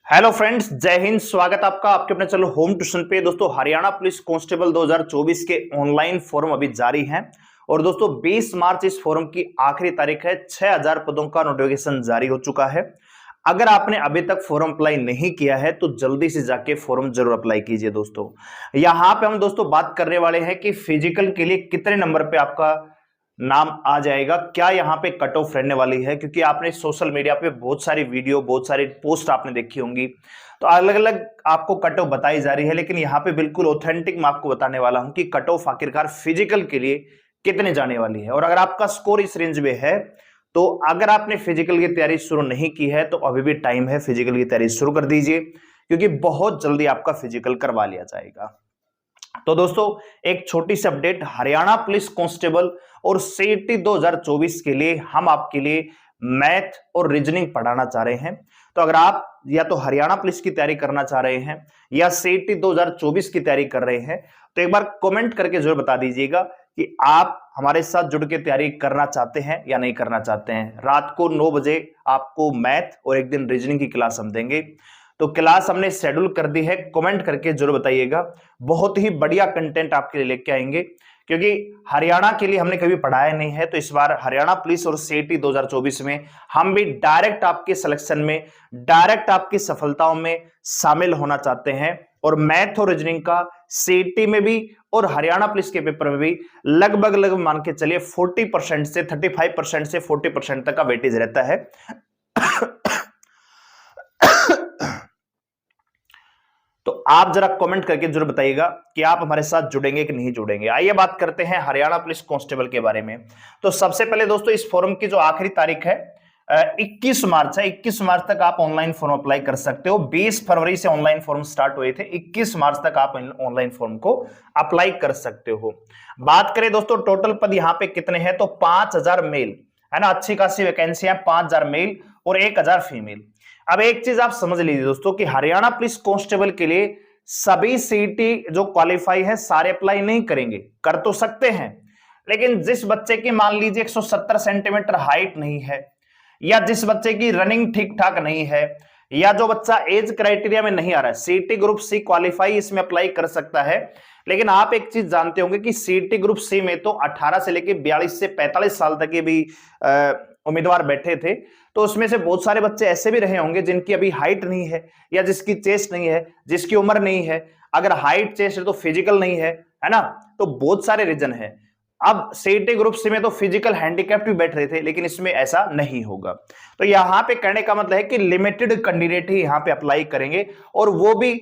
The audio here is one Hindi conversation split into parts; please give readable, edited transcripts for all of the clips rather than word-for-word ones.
हेलो फ्रेंड्स, जय हिंद। स्वागत आपका आपके अपने चैनल होम ट्यूशन पे। दोस्तों, हरियाणा पुलिस कांस्टेबल 2024 के ऑनलाइन फॉर्म अभी जारी हैं और दोस्तों 20 मार्च इस फॉर्म की आखिरी तारीख है। 6000 पदों का नोटिफिकेशन जारी हो चुका है। अगर आपने अभी तक फॉर्म अप्लाई नहीं किया है तो जल्दी से जाके फॉर्म जरूर अप्लाई कीजिए। दोस्तों, यहां पे हम दोस्तों बात करने वाले हैं कि फिजिकल के लिए कितने नंबर पे आपका नाम आ जाएगा, क्या यहाँ पे कट ऑफ रहने वाली है। क्योंकि आपने सोशल मीडिया पे बहुत सारी वीडियो, बहुत सारी पोस्ट आपने देखी होंगी, तो अलग अलग आपको कट ऑफ बताई जा रही है, लेकिन यहाँ पे बिल्कुल ऑथेंटिक मैं आपको बताने वाला हूं कि कट ऑफ आखिरकार फिजिकल के लिए कितने जाने वाली है। और अगर आपका स्कोर इस रेंज में है तो अगर आपने फिजिकल की तैयारी शुरू नहीं की है तो अभी भी टाइम है, फिजिकल की तैयारी शुरू कर दीजिए, क्योंकि बहुत जल्दी आपका फिजिकल करवा लिया जाएगा। तो दोस्तों, एक छोटी सी अपडेट, हरियाणा पुलिस कांस्टेबल और सीईटी 2024 के लिए हम आपके लिए मैथ और रीजनिंग पढ़ाना चाह रहे हैं। तो अगर आप या तो हरियाणा पुलिस की तैयारी करना चाह रहे हैं या सीईटी 2024 की तैयारी कर रहे हैं तो एक बार कमेंट करके जरूर बता दीजिएगा कि आप हमारे साथ जुड़ के तैयारी करना चाहते हैं या नहीं करना चाहते हैं। रात को 9 बजे आपको मैथ और एक दिन रीजनिंग की क्लास हम देंगे। तो क्लास हमने शेड्यूल कर दी है, कमेंट करके जरूर बताइएगा। बहुत ही बढ़िया कंटेंट आपके लिए लेके आएंगे, क्योंकि हरियाणा के लिए हमने कभी पढ़ाया नहीं है। तो इस बार हरियाणा पुलिस और सीईटी 2024 में हम भी डायरेक्ट आपके सिलेक्शन में, डायरेक्ट आपकी सफलताओं में शामिल होना चाहते हैं। और मैथ और रीजनिंग का सीईटी में भी और हरियाणा पुलिस के पेपर में भी लगभग मान के चलिए 40% से 35% से 40% तक का वेटेज रहता है। तो आप जरा कमेंट करके जरूर बताइएगा कि आप हमारे साथ जुड़ेंगे कि नहीं जुड़ेंगे। आइए बात करते हैं हरियाणा पुलिस कांस्टेबल के बारे में। तो सबसे पहले दोस्तों, इस फॉर्म की जो आखिरी तारीख है 21 मार्च है। 21 मार्च तक आप ऑनलाइन फॉर्म अप्लाई कर सकते हो। 20 फरवरी से ऑनलाइन फॉर्म स्टार्ट हुए थे, 21 मार्च तक आप ऑनलाइन फॉर्म को अप्लाई कर सकते हो। बात करें दोस्तों, टोटल पद यहाँ पे कितने हैं तो 5000 मेल है ना, अच्छी खासी वैकेंसी है, 5000 मेल और 1000 फीमेल। अब एक चीज आप समझ लीजिए दोस्तों कि हरियाणा पुलिस कांस्टेबल के लिए सभी सीईटी जो क्वालिफाई है सारे अप्लाई नहीं करेंगे, कर तो सकते हैं, लेकिन जिस बच्चे की मान लीजिए 170 सेंटीमीटर हाइट नहीं है, या जिस बच्चे की रनिंग ठीक ठाक नहीं है, या जो बच्चा एज क्राइटेरिया में नहीं आ रहा है, सीईटी ग्रुप सी क्वालिफाई इसमें अप्लाई कर सकता है। लेकिन आप एक चीज जानते होंगे कि सीईटी ग्रुप सी में तो 18 से लेकर 42 से 45 साल तक के भी उम्मीदवार बैठे थे। तो उसमें से बहुत सारे बच्चे ऐसे भी रहे होंगे जिनकी अभी हाइट नहीं है, या जिसकी चेस्ट नहीं है, जिसकी उम्र नहीं है। अगर हाइट चेस्ट है तो फिजिकल नहीं है ना, तो बहुत सारे रीजन है। अब सीईटी ग्रुप सी में तो फिजिकल हैंडीकैप्ड भी बैठ रहे थे, लेकिन इसमें ऐसा नहीं होगा। तो यहां पे कहने का मतलब है कि लिमिटेड कैंडिडेट ही यहां पे अप्लाई करेंगे, और वो भी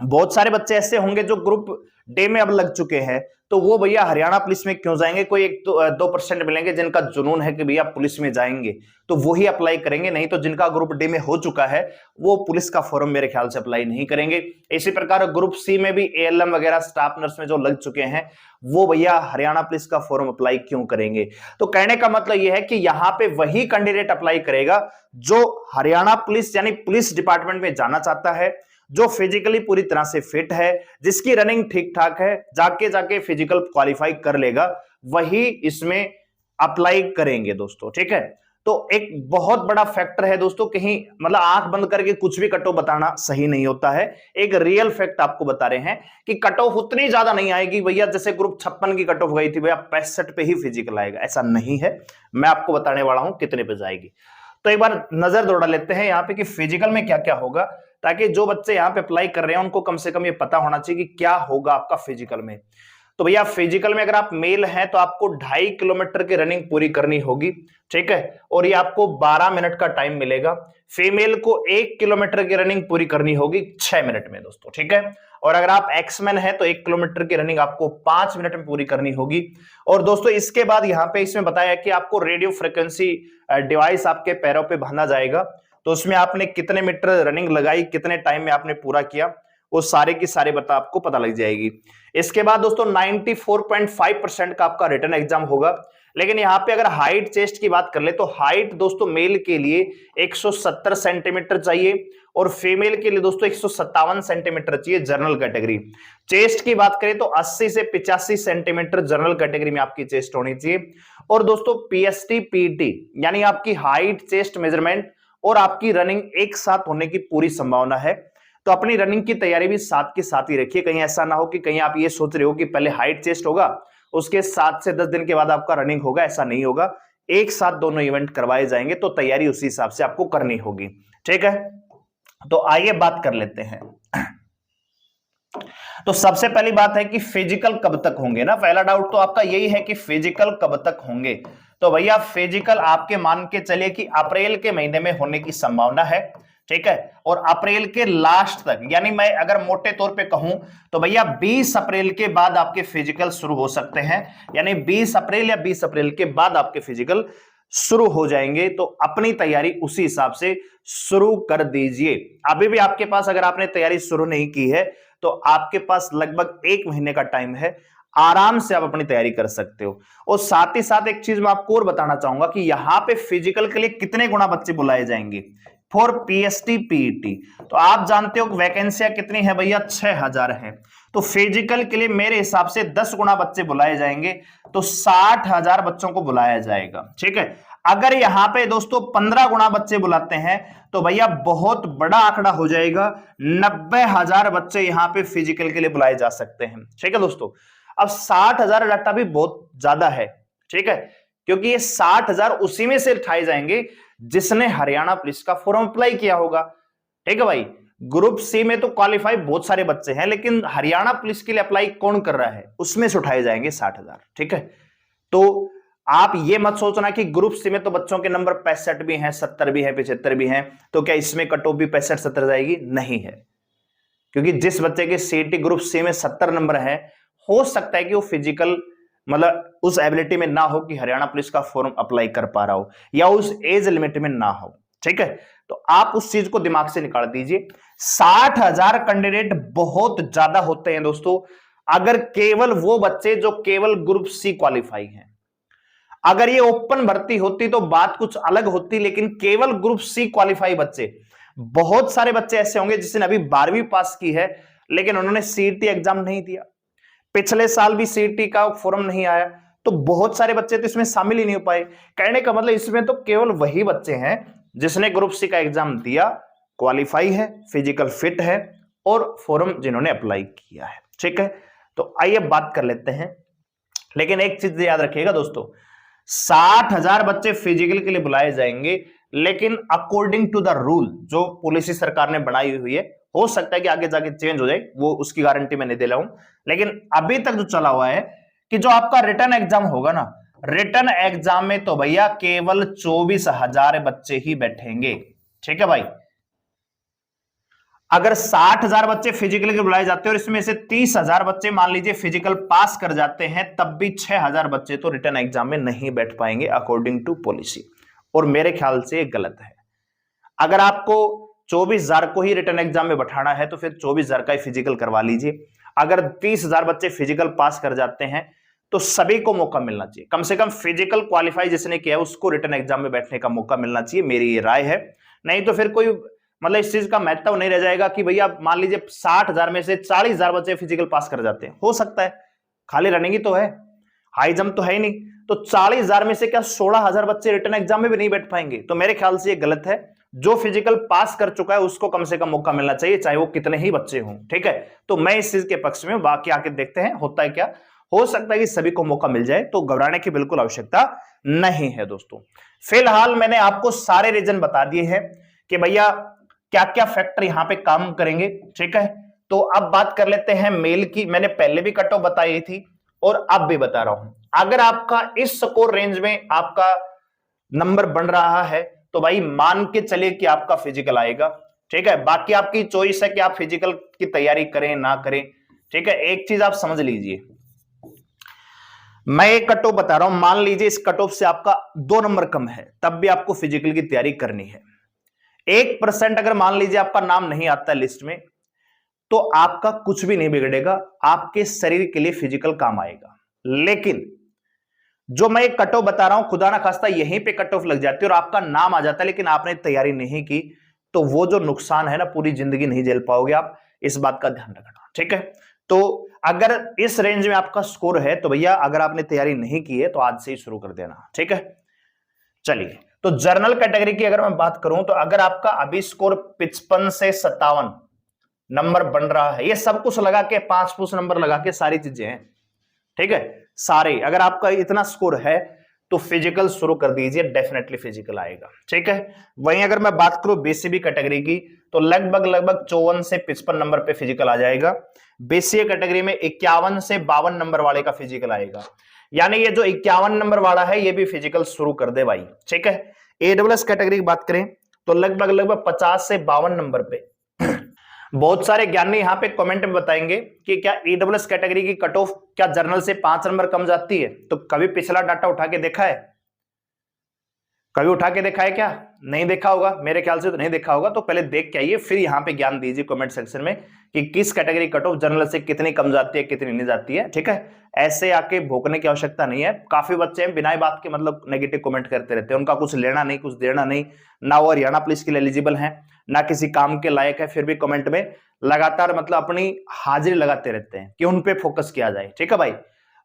बहुत सारे बच्चे ऐसे होंगे जो ग्रुप डे में अब लग चुके हैं, तो वो भैया हरियाणा पुलिस में क्यों जाएंगे। कोई 1-2% मिलेंगे जिनका जुनून है कि भैया पुलिस में जाएंगे, तो वो ही अप्लाई करेंगे। नहीं तो जिनका ग्रुप डे में हो चुका है वो पुलिस का फॉर्म मेरे ख्याल से अप्लाई नहीं करेंगे। इसी प्रकार ग्रुप सी में भी एएलएम वगैरह स्टाफ नर्स में जो लग चुके हैं वो भैया हरियाणा पुलिस का फॉर्म अप्लाई क्यों करेंगे। तो कहने का मतलब यह है कि यहां पे वही कैंडिडेट अप्लाई करेगा जो हरियाणा पुलिस यानी पुलिस डिपार्टमेंट में जाना चाहता है, जो फिजिकली पूरी तरह से फिट है, जिसकी रनिंग ठीक ठाक है, जाके फिजिकल क्वालिफाई कर लेगा, वही इसमें अप्लाई करेंगे दोस्तों। ठीक है, तो एक बहुत बड़ा फैक्टर है दोस्तों, कहीं मतलब आंख बंद करके कुछ भी कट ऑफ बताना सही नहीं होता है। एक रियल फैक्ट आपको बता रहे हैं कि कट ऑफ उतनी ज्यादा नहीं आएगी भैया, जैसे ग्रुप 56 की कट ऑफ गई थी भैया 65 पे ही फिजिकल आएगा, ऐसा नहीं है। मैं आपको बताने वाला हूं कितने पे जाएगी। तो एक बार नजर दौड़ा लेते हैं यहाँ पे कि फिजिकल में क्या क्या होगा, ताकि जो बच्चे यहाँ पे अप्लाई कर रहे हैं उनको कम से कम ये पता होना चाहिए कि क्या होगा आपका फिजिकल में। तो भैया फिजिकल में अगर आप मेल हैं तो आपको 2.5 किलोमीटर की रनिंग पूरी करनी होगी। ठीक है, और ये आपको 12 मिनट का टाइम मिलेगा। फीमेल को 1 किलोमीटर की रनिंग पूरी करनी होगी 6 मिनट में दोस्तों। ठीक है, और अगर आप एक्समैन है तो 1 किलोमीटर की रनिंग आपको 5 मिनट में पूरी करनी होगी। और दोस्तों इसके बाद यहाँ पे इसमें बताया कि आपको रेडियो फ्रिक्वेंसी डिवाइस आपके पैरों पे बांधा जाएगा। तो उसमें आपने कितने मीटर रनिंग लगाई, कितने टाइम में आपने पूरा किया, वो सारे की सारे बता आपको पता लग जाएगी। इसके बाद दोस्तों 94.5% का आपका रिटन एग्जाम होगा। लेकिन यहाँ पे अगर हाइट चेस्ट की बात कर ले तो हाइट दोस्तों मेल के लिए 170 सेंटीमीटर चाहिए और फीमेल के लिए दोस्तों 157 सेंटीमीटर चाहिए जनरल कैटेगरी। चेस्ट की बात करें तो 80 से 85 सेंटीमीटर जनरल कैटेगरी में आपकी चेस्ट होनी चाहिए। और दोस्तों पीएसटी पीटी यानी आपकी हाइट चेस्ट मेजरमेंट और आपकी रनिंग एक साथ होने की पूरी संभावना है। तो अपनी रनिंग की तैयारी भी साथ के साथ ही रखिए, कहीं ऐसा ना हो कि कहीं आप ये सोच रहे हो कि पहले हाइट चेस्ट होगा, उसके 7 से 10 दिन के बाद आपका रनिंग होगा। ऐसा नहीं होगा, एक साथ दोनों इवेंट करवाए जाएंगे, तो तैयारी उसी हिसाब से आपको करनी होगी। ठीक है, तो आइए बात कर लेते हैं। तो सबसे पहली बात है कि फिजिकल कब तक होंगे ना, पहला डाउट तो आपका यही है कि फिजिकल कब तक होंगे। तो भैया फिजिकल आपके मान के चलिए कि अप्रैल के महीने में होने की संभावना है। ठीक है, और अप्रैल के लास्ट तक, यानी मैं अगर मोटे तौर पे कहूं तो भैया 20 अप्रैल के बाद आपके फिजिकल शुरू हो सकते हैं, यानी 20 अप्रैल या 20 अप्रैल के बाद आपके फिजिकल शुरू हो जाएंगे। तो अपनी तैयारी उसी हिसाब से शुरू कर दीजिए। अभी भी आपके पास अगर आपने तैयारी शुरू नहीं की है तो आपके पास लगभग 1 महीने का टाइम है, आराम से आप अपनी तैयारी कर सकते हो। और साथ ही साथ एक चीज मैं आपको और बताना चाहूंगा कि यहां पे फिजिकल के लिए कितने गुना बच्चे बुलाए जाएंगे फॉर पीएसटी पीईटी। तो आप जानते हो वैकेंसियां कितनी है भैया, 6000 है। तो फिजिकल के लिए मेरे हिसाब से 10 गुना बच्चे बुलाए जाएंगे, तो 60,000 बच्चों को बुलाया जाएगा। ठीक है, अगर यहां पे दोस्तों 15 गुना बच्चे बुलाते हैं तो भैया बहुत बड़ा आंकड़ा हो जाएगा, 90,000 बच्चे यहां पे फिजिकल के लिए बुलाए जा सकते हैं। ठीक है दोस्तों, अब 60,000 डाटा भी बहुत ज्यादा है। ठीक है, क्योंकि ये 60,000 उसी में से उठाए जाएंगे जिसने हरियाणा पुलिस का फॉर्म अप्लाई किया होगा। ठीक है भाई, ग्रुप सी में तो क्वालिफाई बहुत सारे बच्चे हैं, लेकिन हरियाणा पुलिस के लिए अप्लाई कौन कर रहा है, उसमें से उठाए जाएंगे 60,000। ठीक है, तो आप ये मत सोचना कि ग्रुप सी में तो बच्चों के नंबर 65 भी हैं, 70 भी हैं, 75 भी हैं, तो क्या इसमें कट ऑफ भी 65-70 जाएगी? नहीं है, क्योंकि जिस बच्चे के सीईटी ग्रुप सी में 70 नंबर है, हो सकता है कि वो फिजिकल मतलब उस एबिलिटी में ना हो कि हरियाणा पुलिस का फॉर्म अप्लाई कर पा रहा हो, या उस एज लिमिट में ना हो। ठीक है, तो आप उस चीज को दिमाग से निकाल दीजिए। 60,000 कैंडिडेट बहुत ज्यादा होते हैं दोस्तों, अगर केवल वो बच्चे जो केवल ग्रुप सी क्वालिफाई हैं। अगर ये ओपन भर्ती होती तो बात कुछ अलग होती, लेकिन केवल ग्रुप सी क्वालिफाई बच्चे, बहुत सारे बच्चे ऐसे होंगे जिसने अभी 12वीं पास की है लेकिन उन्होंने सीईटी एग्जाम नहीं दिया, पिछले साल भी सीईटी का फॉर्म नहीं आया, तो बहुत सारे बच्चे तो इसमें शामिल ही नहीं हो पाए। कहने का मतलब इसमें तो केवल वही बच्चे हैं जिसने ग्रुप सी का एग्जाम दिया, क्वालिफाई है, फिजिकल फिट है और फॉर्म जिन्होंने अप्लाई किया है। ठीक है, तो आइए बात कर लेते हैं। लेकिन एक चीज याद रखिएगा दोस्तों, 60,000 बच्चे फिजिकल के लिए बुलाए जाएंगे, लेकिन अकॉर्डिंग टू द रूल जो पॉलिसी सरकार ने बनाई हुई है, हो सकता है कि आगे जाके चेंज हो जाए, वो उसकी गारंटी मैं नहीं दे रहा हूं, लेकिन अभी तक जो चला हुआ है कि जो आपका रिटर्न एग्जाम होगा ना, रिटर्न एग्जाम में तो भैया केवल 24,000 बच्चे ही बैठेंगे। ठीक है भाई, अगर 60,000 बच्चे फिजिकल के बुलाए जाते हैं और इसमें से 30,000 बच्चे मान लीजिए फिजिकल पास कर जाते हैं, तब भी 6,000 बच्चे तो रिटर्न एग्जाम में नहीं बैठ पाएंगे अकॉर्डिंग टू पॉलिसी, और मेरे ख्याल से ये गलत है। अगर आपको 24,000 को ही रिटर्न एग्जाम में बैठाना है तो फिर 24,000 का ही फिजिकल करवा लीजिए। अगर 30,000 बच्चे फिजिकल पास कर जाते हैं तो सभी को मौका मिलना चाहिए, कम से कम फिजिकल क्वालिफाई जिसने किया है उसको रिटर्न एग्जाम में बैठने का मौका मिलना चाहिए, मेरी ये राय है। नहीं तो फिर कोई मतलब इस चीज का महत्व नहीं रह जाएगा कि भैया मान लीजिए 60,000 में से 40,000 बच्चे फिजिकल पास कर जाते हैं, हो सकता है, खाली रनिंग ही तो है, हाई जंप तो है ही नहीं, तो 40,000 में से क्या 16,000 बच्चे रिटर्न एग्जाम में भी नहीं बैठ पाएंगे? तो मेरे ख्याल से ये गलत है। जो फिजिकल पास कर चुका है उसको कम से कम मौका मिलना चाहिए, चाहे वो कितने ही बच्चे हों। ठीक है, तो मैं इस चीज के पक्ष में, बाकी आके देखते हैं होता है क्या। हो सकता है कि सभी को मौका मिल जाए, तो घबराने की बिल्कुल आवश्यकता नहीं है दोस्तों। फिलहाल मैंने आपको सारे रीजन बता दिए हैं कि भैया क्या क्या फैक्टर यहां पे काम करेंगे। ठीक है, तो अब बात कर लेते हैं मेल की। मैंने पहले भी कट ऑफ बताई थी और अब भी बता रहा हूं, अगर आपका इस स्कोर रेंज में आपका नंबर बन रहा है तो भाई मान के चलिए कि आपका फिजिकल आएगा। ठीक है, बाकी आपकी चॉइस है कि आप फिजिकल की तैयारी करें ना करें। ठीक है, एक चीज आप समझ लीजिए, मैं एक कट ऑफ बता रहा हूं, मान लीजिए इस कट ऑफ से आपका 2 नंबर कम है, तब भी आपको फिजिकल की तैयारी करनी है। 1% अगर मान लीजिए आपका नाम नहीं आता लिस्ट में, तो आपका कुछ भी नहीं बिगड़ेगा, आपके शरीर के लिए फिजिकल काम आएगा। लेकिन जो मैं एक कट ऑफ बता रहा हूं, खुदा ना खास्ता यहीं पे कट ऑफ लग जाती है और आपका नाम आ जाता है लेकिन आपने तैयारी नहीं की, तो वो जो नुकसान है ना, पूरी जिंदगी नहीं झेल पाओगे आप, इस बात का ध्यान रखना। ठीक है, तो अगर इस रेंज में आपका स्कोर है तो भैया अगर आपने तैयारी नहीं की है तो आज से ही शुरू कर देना। ठीक है, चलिए तो जर्नल कैटेगरी की अगर मैं बात करूं तो अगर आपका अभी स्कोर 55 से 57 नंबर बन रहा है, ये सब कुछ लगा के 5 नंबर लगा के सारी चीजें हैं, ठीक है, सारे अगर आपका इतना स्कोर है तो फिजिकल शुरू कर दीजिए, डेफिनेटली फिजिकल आएगा, ठीक है। वहीं अगर मैं बात करूं बीसीबी कैटेगरी की तो लगभग 54 से 55 नंबर पे फिजिकल आ जाएगा। बीसीए कैटेगरी में 51 से 52 नंबर वाले का फिजिकल आएगा, यानी ये जो 51 नंबर वाला है ये भी फिजिकल शुरू कर दे भाई, ठीक है। एडब्ल्यूएस कैटेगरी की बात करें तो लगभग 50 से 52 नंबर पे बहुत सारे ज्ञानी यहां पे कमेंट में बताएंगे कि क्या ईडब्ल्यूएस कैटेगरी की कट ऑफ क्या जर्नल से 5 नंबर कम जाती है। तो कभी पिछला डाटा उठा के देखा है, कभी उठा के देखा है क्या? नहीं देखा होगा, मेरे ख्याल से तो नहीं देखा होगा। तो पहले देख के आइए, फिर यहाँ पे ज्ञान दीजिए कमेंट सेक्शन में कि किस कैटेगरी कट ऑफ जर्नल से कितनी कम जाती है, कितनी नहीं जाती है, ठीक है। ऐसे आके भोंकने की आवश्यकता नहीं है। काफी बच्चे हैं बिना बात के मतलब नेगेटिव कमेंट करते रहते हैं, उनका कुछ लेना नहीं, कुछ देना नहीं, ना वो हरियाणा पुलिस के लिए एलिजिबल है, ना किसी काम के लायक है, फिर भी कमेंट में लगातार मतलब अपनी हाजिरी लगाते रहते हैं कि उन पे फोकस किया जाए, ठीक है भाई।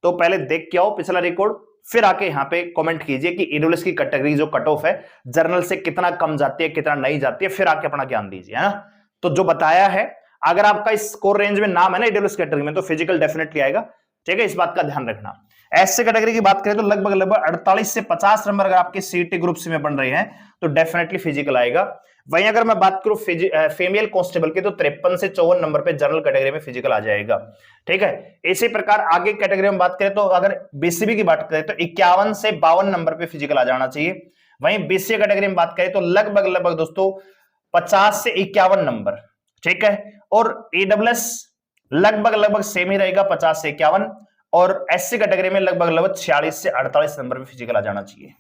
तो पहले देख के आओ पिछला रिकॉर्ड, फिर आके यहाँ पे कमेंट कीजिए कि ईडब्ल्यूएस की कैटेगरी जो कट ऑफ है जर्नल से कितना कम जाती है, कितना नहीं जाती है, फिर आके अपना ज्ञान दीजिए, है ना। तो जो बताया है, अगर आपका इस स्कोर रेंज में नाम है ना ईडब्ल्यूएस कैटेगरी में, तो फिजिकल डेफिनेटली आएगा, ठीक है, इस बात का ध्यान रखना। एससी कैटेगरी की बात करें तो लगभग 48 से 50 नंबर अगर आपके सीईटी ग्रुप सी में बन रहे हैं तो डेफिनेटली फिजिकल आएगा। वहीं अगर मैं बात करूं फीमेल कांस्टेबल की तो 53 से 54 नंबर पे जनरल कैटेगरी में फिजिकल आ जाएगा, ठीक है। इसी प्रकार आगे कैटेगरी में बात करें तो अगर बीसीबी की बात करें तो 51 से 52 नंबर पे फिजिकल आ जाना चाहिए। वहीं बीसीए कैटेगरी में बात करें तो लगभग दोस्तों 50 से 51 नंबर, ठीक है। और ईडब्ल्यूएस लगभग सेम ही रहेगा 50 से 51, और एससी कैटेगरी में लगभग 46 से 48 नंबर पे फिजिकल आ जाना चाहिए,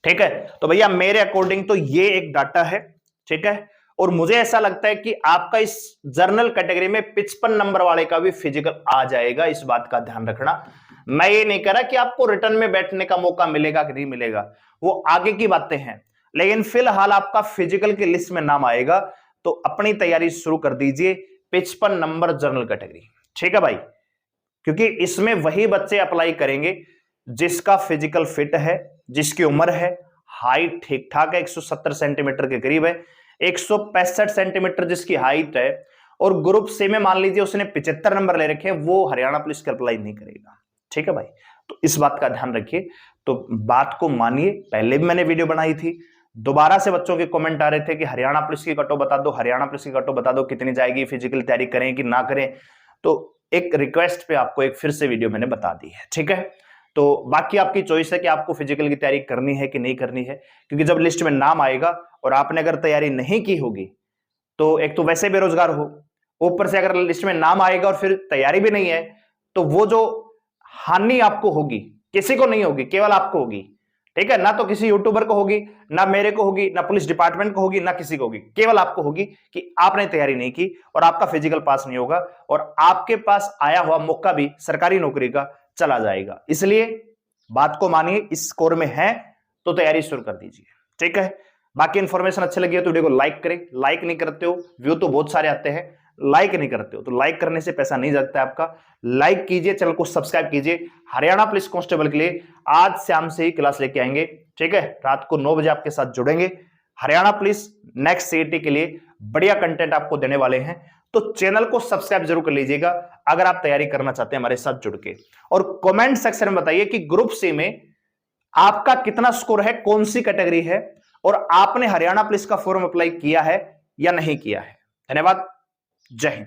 ठीक है। तो भैया मेरे अकॉर्डिंग तो ये एक डाटा है, ठीक है। और मुझे ऐसा लगता है कि आपका इस जर्नल कैटेगरी में 55 नंबर वाले का भी फिजिकल आ जाएगा, इस बात का ध्यान रखना। मैं ये नहीं कह रहा कि आपको रिटर्न में बैठने का मौका मिलेगा कि नहीं मिलेगा, वो आगे की बातें हैं, लेकिन फिलहाल आपका फिजिकल की लिस्ट में नाम आएगा तो अपनी तैयारी शुरू कर दीजिए 55 नंबर जर्नल कैटेगरी, ठीक है भाई। क्योंकि इसमें वही बच्चे अप्लाई करेंगे जिसका फिजिकल फिट है, जिसकी उम्र है, हाइट ठीक ठाक है, 170 सेंटीमीटर के करीब है, 165 सेंटीमीटर जिसकी हाइट है, और ग्रुप सी में मान लीजिए उसने 75 नंबर ले रखे हैं, वो हरियाणा पुलिस के अप्लाई नहीं करेगा, ठीक है भाई। तो इस बात का ध्यान रखिए, तो बात को मानिए। पहले भी मैंने वीडियो बनाई थी, दोबारा से बच्चों के कमेंट आ रहे थे कि हरियाणा पुलिस की कट ऑफ बता दो, हरियाणा पुलिस की कट ऑफ बता दो, कितनी जाएगी, फिजिकल तैयारी करें कि ना करें। तो एक रिक्वेस्ट पे आपको एक फिर से वीडियो मैंने बता दी है, ठीक है। तो बाकी आपकी चॉइस है कि आपको फिजिकल की तैयारी करनी है कि नहीं करनी है, क्योंकि जब लिस्ट में नाम आएगा और आपने अगर तैयारी नहीं की होगी तो एक तो वैसे बेरोजगार हो, ऊपर से अगर लिस्ट में नाम आएगा और फिर तैयारी भी नहीं है, तो वो जो हानि आपको होगी किसी को नहीं होगी, केवल आपको होगी, ठीक है। ना तो किसी यूट्यूबर को होगी, ना मेरे को होगी, ना पुलिस डिपार्टमेंट को होगी, ना किसी को होगी, केवल आपको होगी कि आपने तैयारी नहीं की और आपका फिजिकल पास नहीं होगा और आपके पास आया हुआ मौका भी सरकारी नौकरी का चला जाएगा। इसलिए बात को मानिए, इस स्कोर में है तो तैयारी शुरू कर दीजिए, ठीक है। बाकी इंफॉर्मेशन अच्छी लगी है तो वीडियो को लाइक करें, लाइक नहीं करते हो, व्यू तो बहुत सारे आते हैं, लाइक नहीं करते हो तो लाइक करने से पैसा नहीं जाता है आपका, लाइक कीजिए, चैनल को सब्सक्राइब कीजिए। हरियाणा पुलिस कांस्टेबल के लिए आज शाम से ही क्लास लेके आएंगे, ठीक है, रात को 9 बजे आपके साथ जुड़ेंगे। हरियाणा पुलिस नेक्स्ट सीईटी के लिए बढ़िया कंटेंट आपको देने वाले हैं, तो चैनल को सब्सक्राइब जरूर कर लीजिएगा अगर आप तैयारी करना चाहते हैं हमारे साथ जुड़ के। और कमेंट सेक्शन में बताइए कि ग्रुप सी में आपका कितना स्कोर है, कौन सी कैटेगरी है, और आपने हरियाणा पुलिस का फॉर्म अप्लाई किया है या नहीं किया है। धन्यवाद, जय हिंद।